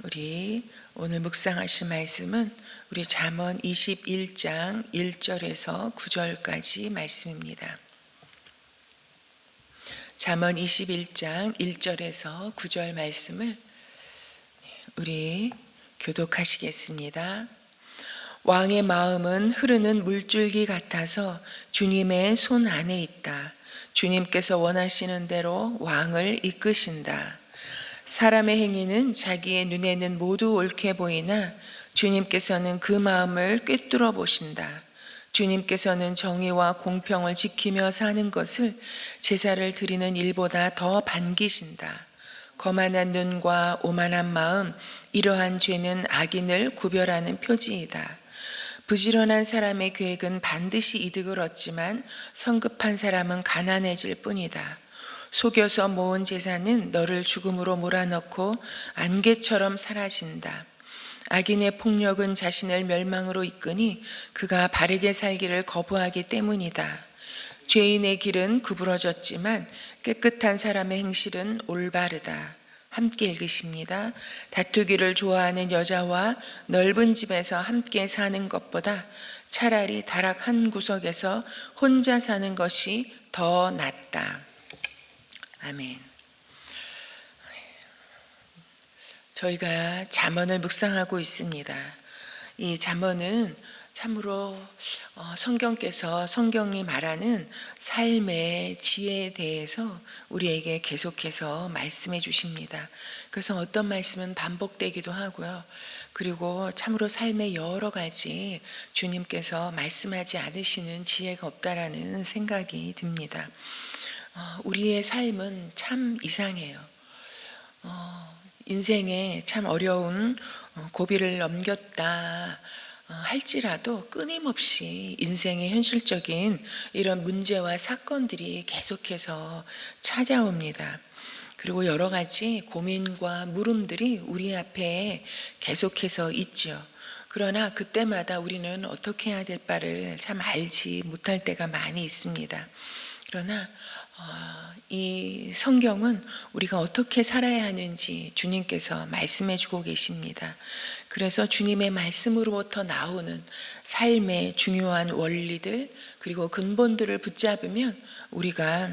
우리 오늘 묵상하실 말씀은 우리 잠언 21장 1절에서 9절까지 말씀입니다. 잠언 21장 1절에서 9절 말씀을 우리 교독하시겠습니다. 왕의 마음은 흐르는 물줄기 같아서 주님의 손 안에 있다. 주님께서 원하시는 대로 왕을 이끄신다. 사람의 행위는 자기의 눈에는 모두 옳게 보이나 주님께서는 그 마음을 꿰뚫어 보신다. 주님께서는 정의와 공평을 지키며 사는 것을 제사를 드리는 일보다 더 반기신다. 거만한 눈과 오만한 마음, 이러한 죄는 악인을 구별하는 표지이다. 부지런한 사람의 계획은 반드시 이득을 얻지만 성급한 사람은 가난해질 뿐이다. 속여서 모은 재산은 너를 죽음으로 몰아넣고 안개처럼 사라진다. 악인의 폭력은 자신을 멸망으로 이끄니 그가 바르게 살기를 거부하기 때문이다. 죄인의 길은 구부러졌지만 깨끗한 사람의 행실은 올바르다. 함께 읽으십니다. 다투기를 좋아하는 여자와 넓은 집에서 함께 사는 것보다 차라리 다락 한 구석에서 혼자 사는 것이 더 낫다. 아멘. 저희가 잠언을 묵상하고 있습니다. 이 잠언은 참으로 성경께서 성경이 말하는 삶의 지혜에 대해서 우리에게 계속해서 말씀해 주십니다. 그래서 어떤 말씀은 반복되기도 하고요. 그리고 참으로 삶의 여러 가지 주님께서 말씀하지 않으시는 지혜가 없다라는 생각이 듭니다. 우리의 삶은 참 이상해요. 인생에 참 어려운 고비를 넘겼다 할지라도 끊임없이 인생의 현실적인 이런 문제와 사건들이 계속해서 찾아옵니다. 그리고 여러 가지 고민과 물음들이 우리 앞에 계속해서 있죠. 그러나 그때마다 우리는 어떻게 해야 될 바를 참 알지 못할 때가 많이 있습니다. 그러나 이 성경은 우리가 어떻게 살아야 하는지 주님께서 말씀해 주고 계십니다. 그래서 주님의 말씀으로부터 나오는 삶의 중요한 원리들 그리고 근본들을 붙잡으면 우리가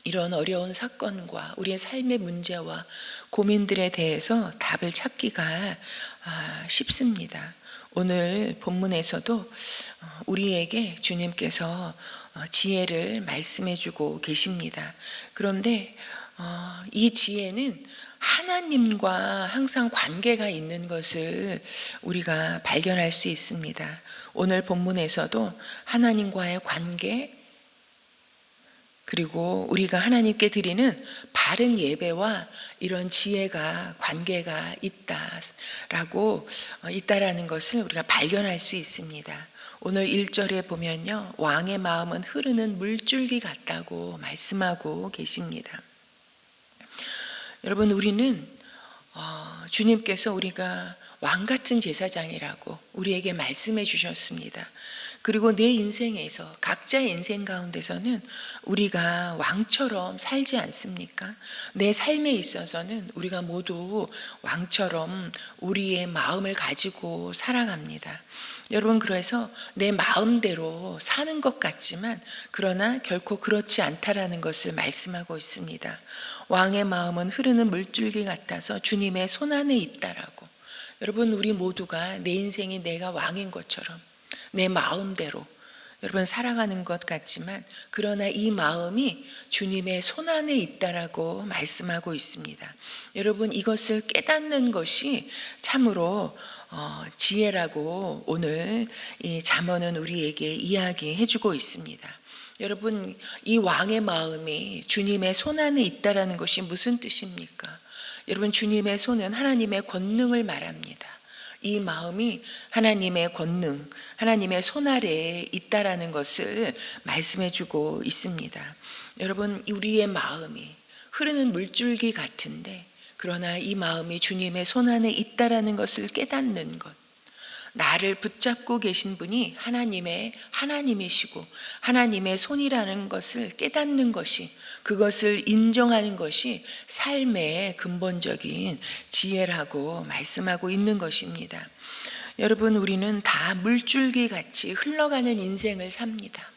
이런 어려운 사건과 우리의 삶의 문제와 고민들에 대해서 답을 찾기가 쉽습니다. 오늘 본문에서도 우리에게 주님께서 지혜를 말씀해 주고 계십니다. 그런데 이 지혜는 하나님과 항상 관계가 있는 것을 우리가 발견할 수 있습니다. 오늘 본문에서도 하나님과의 관계 그리고 우리가 하나님께 드리는 바른 예배와 이런 지혜가 관계가 있다라는 것을 우리가 발견할 수 있습니다. 오늘 1절에 보면요. 왕의 마음은 흐르는 물줄기 같다고 말씀하고 계십니다. 여러분 우리는 주님께서 우리가 왕같은 제사장이라고 우리에게 말씀해 주셨습니다. 그리고 내 인생에서 각자의 인생 가운데서는 우리가 왕처럼 살지 않습니까? 내 삶에 있어서는 우리가 모두 왕처럼 우리의 마음을 가지고 살아갑니다. 여러분 그래서 내 마음대로 사는 것 같지만 그러나 결코 그렇지 않다라는 것을 말씀하고 있습니다. 왕의 마음은 흐르는 물줄기 같아서 주님의 손 안에 있다라고. 여러분 우리 모두가 내 인생이 내가 왕인 것처럼 내 마음대로 여러분 살아가는 것 같지만 그러나 이 마음이 주님의 손 안에 있다라고 말씀하고 있습니다. 여러분 이것을 깨닫는 것이 참으로 지혜라고 오늘 이 잠언은 우리에게 이야기해 주고 있습니다. 여러분 이 왕의 마음이 주님의 손 안에 있다라는 것이 무슨 뜻입니까? 여러분 주님의 손은 하나님의 권능을 말합니다. 이 마음이 하나님의 권능, 하나님의 손 아래에 있다라는 것을 말씀해 주고 있습니다. 여러분 우리의 마음이 흐르는 물줄기 같은데 그러나 이 마음이 주님의 손 안에 있다라는 것을 깨닫는 것. 나를 붙잡고 계신 분이 하나님이시고 하나님의 손이라는 것을 깨닫는 것이 그것을 인정하는 것이 삶의 근본적인 지혜라고 말씀하고 있는 것입니다. 여러분, 우리는 다 물줄기 같이 흘러가는 인생을 삽니다.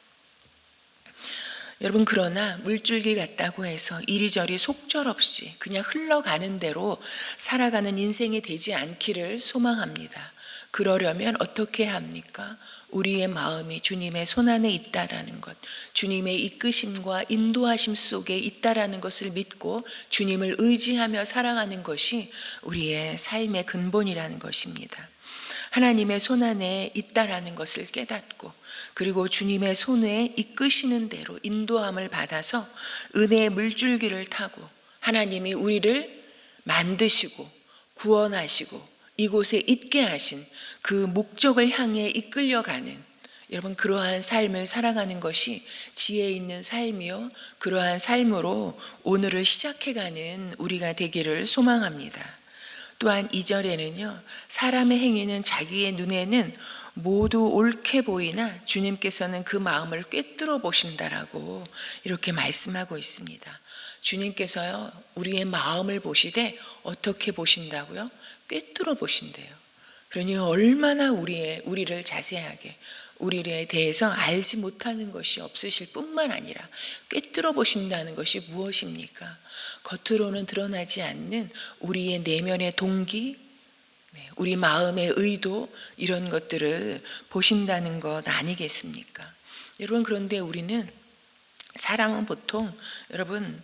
여러분, 그러나 물줄기 같다고 해서 이리저리 속절없이 그냥 흘러가는 대로 살아가는 인생이 되지 않기를 소망합니다. 그러려면 어떻게 해야 합니까? 우리의 마음이 주님의 손안에 있다라는 것, 주님의 이끄심과 인도하심 속에 있다라는 것을 믿고 주님을 의지하며 살아가는 것이 우리의 삶의 근본이라는 것입니다. 하나님의 손안에 있다라는 것을 깨닫고, 그리고 주님의 손에 이끄시는 대로 인도함을 받아서 은혜의 물줄기를 타고 하나님이 우리를 만드시고 구원하시고 이곳에 있게 하신 그 목적을 향해 이끌려가는, 여러분, 그러한 삶을 살아가는 것이 지혜 있는 삶이요, 그러한 삶으로 오늘을 시작해가는 우리가 되기를 소망합니다. 또한 2절에는요, 사람의 행위는 자기의 눈에는 모두 옳게 보이나 주님께서는 그 마음을 꿰뚫어 보신다라고 이렇게 말씀하고 있습니다. 주님께서요, 우리의 마음을 보시되 어떻게 보신다고요? 꿰뚫어 보신대요. 그러니 얼마나 우리를 자세하게, 우리에 대해서 알지 못하는 것이 없으실 뿐만 아니라 꿰뚫어 보신다는 것이 무엇입니까? 겉으로는 드러나지 않는 우리의 내면의 동기, 우리 마음의 의도, 이런 것들을 보신다는 것 아니겠습니까? 여러분, 그런데 우리는, 사람은 보통 여러분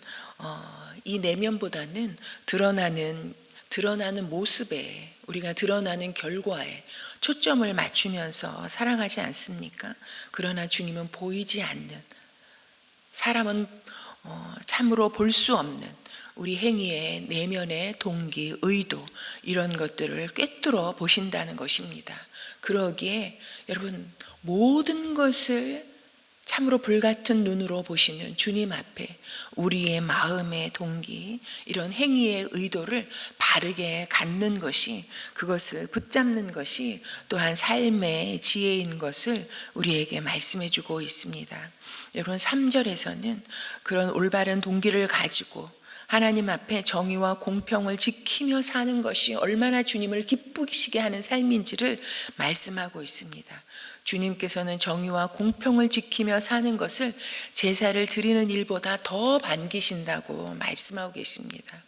이 내면보다는 드러나는 모습에, 우리가 드러나는 결과에 초점을 맞추면서 살아가지 않습니까? 그러나 주님은 보이지 않는, 사람은 참으로 볼 수 없는 우리 행위의 내면의 동기, 의도, 이런 것들을 꿰뚫어 보신다는 것입니다. 그러기에 여러분, 모든 것을 참으로 불같은 눈으로 보시는 주님 앞에 우리의 마음의 동기, 이런 행위의 의도를 바르게 갖는 것이, 그것을 붙잡는 것이 또한 삶의 지혜인 것을 우리에게 말씀해 주고 있습니다. 여러분, 3절에서는 그런 올바른 동기를 가지고 하나님 앞에 정의와 공평을 지키며 사는 것이 얼마나 주님을 기쁘시게 하는 삶인지를 말씀하고 있습니다. 주님께서는 정의와 공평을 지키며 사는 것을 제사를 드리는 일보다 더 반기신다고 말씀하고 계십니다.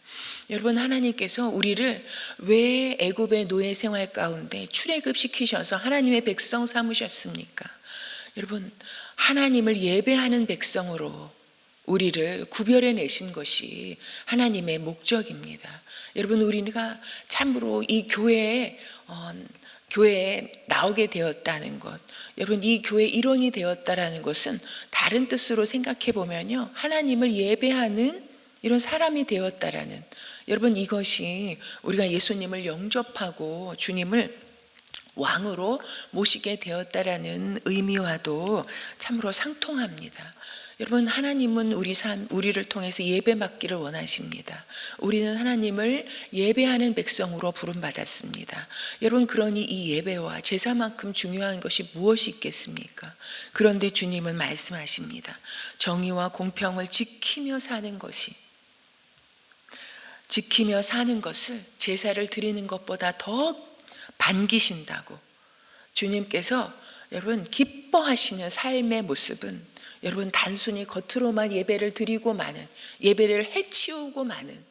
여러분, 하나님께서 우리를 왜 애굽의 노예 생활 가운데 출애굽시키셔서 하나님의 백성 삼으셨습니까? 여러분, 하나님을 예배하는 백성으로 우리를 구별해 내신 것이 하나님의 목적입니다. 여러분, 우리가 참으로 이 교회에 나오게 되었다는 것, 여러분, 이 교회 일원이 되었다라는 것은 다른 뜻으로 생각해 보면요, 하나님을 예배하는 이런 사람이 되었다라는, 여러분, 이것이 우리가 예수님을 영접하고 주님을 왕으로 모시게 되었다라는 의미와도 참으로 상통합니다. 여러분, 하나님은 우리를 통해서 예배받기를 원하십니다. 우리는 하나님을 예배하는 백성으로 부름받았습니다. 여러분, 그러니 이 예배와 제사만큼 중요한 것이 무엇이 있겠습니까? 그런데 주님은 말씀하십니다. 정의와 공평을 지키며 사는 것을 제사를 드리는 것보다 더 반기신다고. 주님께서 여러분 기뻐하시는 삶의 모습은 여러분 단순히 겉으로만 예배를 드리고 마는, 예배를 해치우고 마는,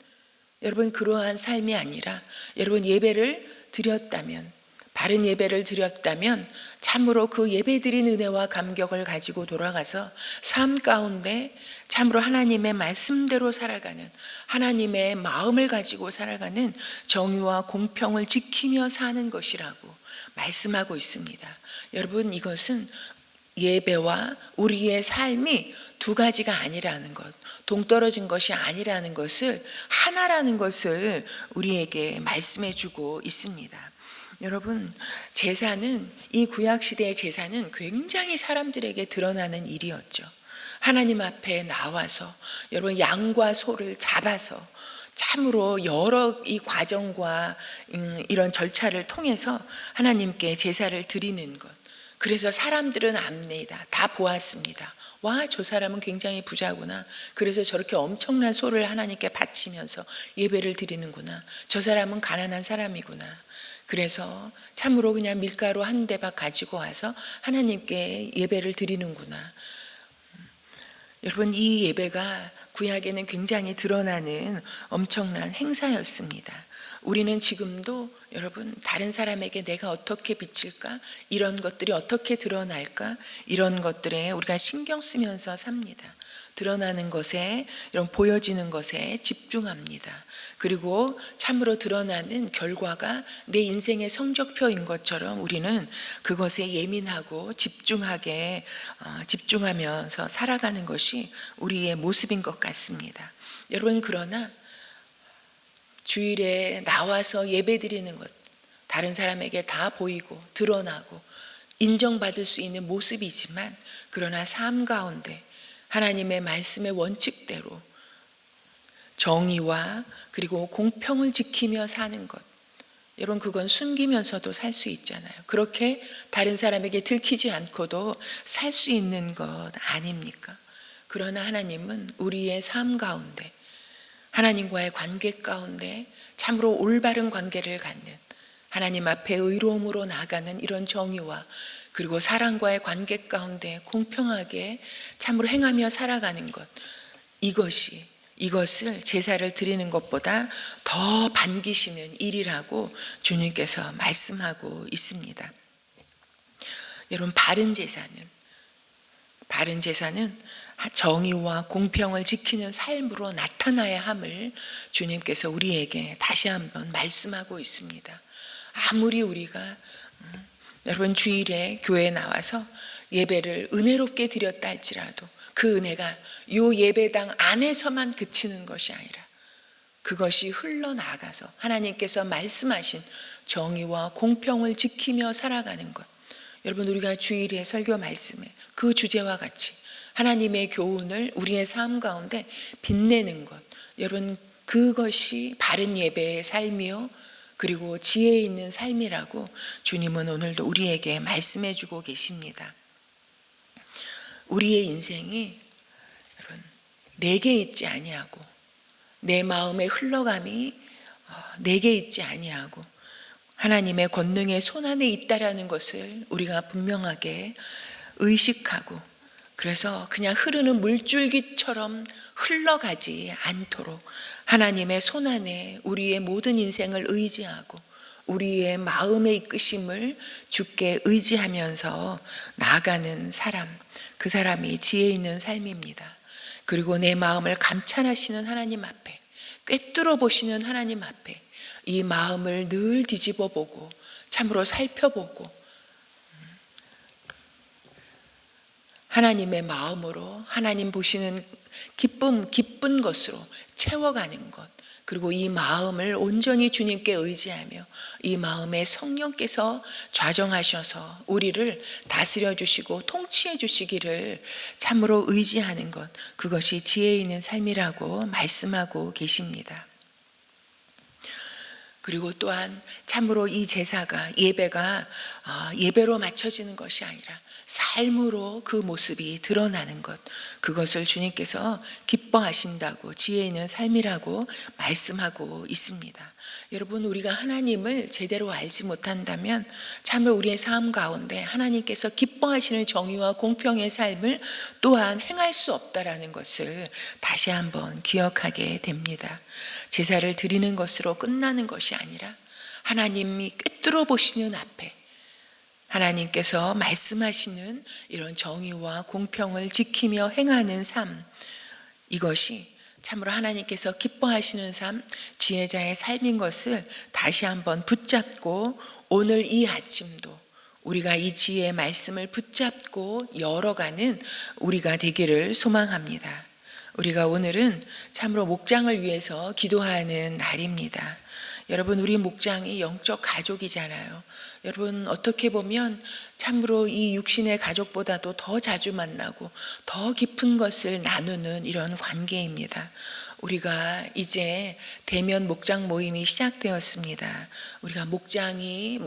여러분 그러한 삶이 아니라, 여러분 예배를 드렸다면, 바른 예배를 드렸다면 참으로 그 예배 드린 은혜와 감격을 가지고 돌아가서 삶 가운데 참으로 하나님의 말씀대로 살아가는, 하나님의 마음을 가지고 살아가는 정의와 공평을 지키며 사는 것이라고 말씀하고 있습니다. 여러분, 이것은 예배와 우리의 삶이 두 가지가 아니라는 것, 동떨어진 것이 아니라는 것을, 하나라는 것을 우리에게 말씀해 주고 있습니다. 여러분, 제사는, 이 구약시대의 제사는 굉장히 사람들에게 드러나는 일이었죠. 하나님 앞에 나와서 여러분 양과 소를 잡아서 참으로 여러 이 과정과 이런 절차를 통해서 하나님께 제사를 드리는 것. 그래서 사람들은 압니다. 다 보았습니다. 와, 저 사람은 굉장히 부자구나. 그래서 저렇게 엄청난 소를 하나님께 바치면서 예배를 드리는구나. 저 사람은 가난한 사람이구나. 그래서 참으로 그냥 밀가루 한 대박 가지고 와서 하나님께 예배를 드리는구나. 여러분, 이 예배가 구약에는 굉장히 드러나는 엄청난 행사였습니다. 우리는 지금도 여러분, 다른 사람에게 내가 어떻게 비칠까? 이런 것들이 어떻게 드러날까? 이런 것들에 우리가 신경 쓰면서 삽니다. 드러나는 것에, 이런 보여지는 것에 집중합니다. 그리고 참으로 드러나는 결과가 내 인생의 성적표인 것처럼 우리는 그것에 예민하고 집중하면서 살아가는 것이 우리의 모습인 것 같습니다. 여러분, 그러나 주일에 나와서 예배드리는 것, 다른 사람에게 다 보이고 드러나고 인정받을 수 있는 모습이지만, 그러나 삶 가운데 하나님의 말씀의 원칙대로 정의와 그리고 공평을 지키며 사는 것, 여러분, 그건 숨기면서도 살 수 있잖아요. 그렇게 다른 사람에게 들키지 않고도 살 수 있는 것 아닙니까? 그러나 하나님은 우리의 삶 가운데, 하나님과의 관계 가운데 참으로 올바른 관계를 갖는, 하나님 앞에 의로움으로 나아가는 이런 정의와 그리고 사랑과의 관계 가운데 공평하게 참으로 행하며 살아가는 것, 이것을 제사를 드리는 것보다 더 반기시는 일이라고 주님께서 말씀하고 있습니다. 여러분, 바른 제사는 정의와 공평을 지키는 삶으로 나타나야 함을 주님께서 우리에게 다시 한번 말씀하고 있습니다. 아무리 우리가 여러분, 주일에 교회에 나와서 예배를 은혜롭게 드렸다 할지라도 그 은혜가 요 예배당 안에서만 그치는 것이 아니라 그것이 흘러나가서 하나님께서 말씀하신 정의와 공평을 지키며 살아가는 것, 여러분, 우리가 주일에 설교 말씀에 그 주제와 같이 하나님의 교훈을 우리의 삶 가운데 빛내는 것, 여러분, 그것이 바른 예배의 삶이요 그리고 지혜 있는 삶이라고 주님은 오늘도 우리에게 말씀해 주고 계십니다. 우리의 인생이 여러분, 내게 있지 아니하고 내 마음의 흘러감이 내게 있지 아니하고 하나님의 권능의 손안에 있다라는 것을 우리가 분명하게 의식하고, 그래서 그냥 흐르는 물줄기처럼 흘러가지 않도록 하나님의 손안에 우리의 모든 인생을 의지하고 우리의 마음의 이끄심을 주께 의지하면서 나아가는 사람, 그 사람이 지혜 있는 삶입니다. 그리고 내 마음을 감찰하시는 하나님 앞에, 꿰뚫어 보시는 하나님 앞에 이 마음을 늘 뒤집어 보고 참으로 살펴보고 하나님의 마음으로 하나님 보시는 기쁜 것으로 채워가는 것, 그리고 이 마음을 온전히 주님께 의지하며 이 마음에 성령께서 좌정하셔서 우리를 다스려 주시고 통치해 주시기를 참으로 의지하는 것, 그것이 지혜 있는 삶이라고 말씀하고 계십니다. 그리고 또한 참으로 이 제사가, 예배가 예배로 맞춰지는 것이 아니라 삶으로 그 모습이 드러나는 것, 그것을 주님께서 기뻐하신다고, 지혜 있는 삶이라고 말씀하고 있습니다. 여러분, 우리가 하나님을 제대로 알지 못한다면 참으로 우리의 삶 가운데 하나님께서 기뻐하시는 정의와 공평의 삶을 또한 행할 수 없다라는 것을 다시 한번 기억하게 됩니다. 제사를 드리는 것으로 끝나는 것이 아니라 하나님이 꿰뚫어 보시는 앞에 하나님께서 말씀하시는 이런 정의와 공평을 지키며 행하는 삶, 이것이 참으로 하나님께서 기뻐하시는 삶, 지혜자의 삶인 것을 다시 한번 붙잡고 오늘 이 아침도 우리가 이 지혜의 말씀을 붙잡고 열어가는 우리가 되기를 소망합니다. 우리가 오늘은 참으로 목장을 위해서 기도하는 날입니다. 여러분, 우리 목장이 영적 가족이잖아요. 여러분, 어떻게 보면 참으로 이 육신의 가족보다도 더 자주 만나고 더 깊은 것을 나누는 이런 관계입니다. 우리가 이제 대면 목장 모임이 시작되었습니다. 우리가 목장이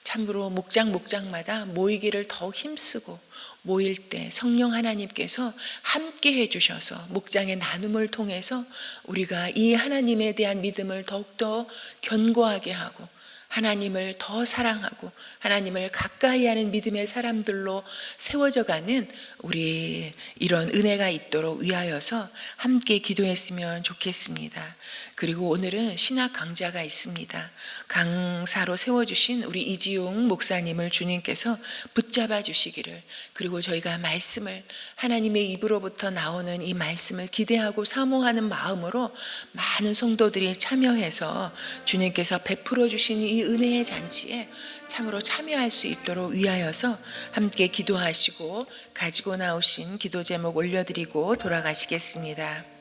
참으로 목장마다 모이기를 더 힘쓰고 모일 때 성령 하나님께서 함께 해주셔서 목장의 나눔을 통해서 우리가 이 하나님에 대한 믿음을 더욱더 견고하게 하고 하나님을 더 사랑하고 하나님을 가까이 하는 믿음의 사람들로 세워져가는 우리 이런 은혜가 있도록 위하여서 함께 기도했으면 좋겠습니다. 그리고 오늘은 신학 강좌가 있습니다. 강사로 세워주신 우리 이지용 목사님을 주님께서 붙잡아 주시기를, 그리고 저희가 말씀을 하나님의 입으로부터 나오는 이 말씀을 기대하고 사모하는 마음으로 많은 성도들이 참여해서 주님께서 베풀어 주신 이 은혜의 잔치에 참으로 참여할 수 있도록 위하여서 함께 기도하시고 가지고 나오신 기도 제목 올려드리고 돌아가시겠습니다.